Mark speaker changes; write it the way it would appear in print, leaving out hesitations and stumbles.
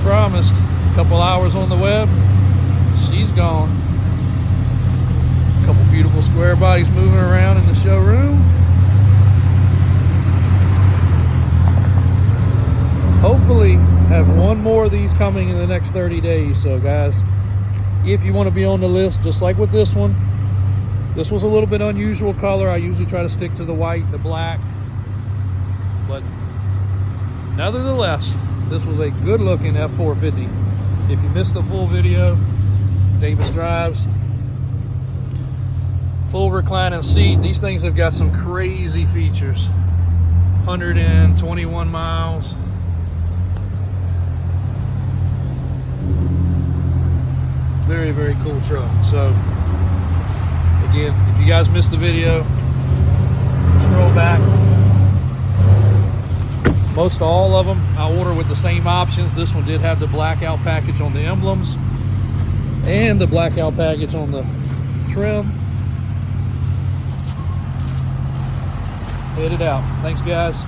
Speaker 1: promised, a couple hours on the web, she's gone. A couple beautiful square bodies moving around in the showroom. Hopefully have one more of these coming in the next 30 days. So guys, if you want to be on the list, just like with this one, this was a little bit unusual color. I usually try to stick to the white, the black, but nevertheless, this was a good looking F450. If you missed the full video, Davis drives, full reclining seat. These things have got some crazy features. 121 miles. Very, very cool truck. So again, if you guys missed the video, scroll back. Most all of them I order with the same options. This one did have the blackout package on the emblems and the blackout package on the trim. Headed out. Thanks guys.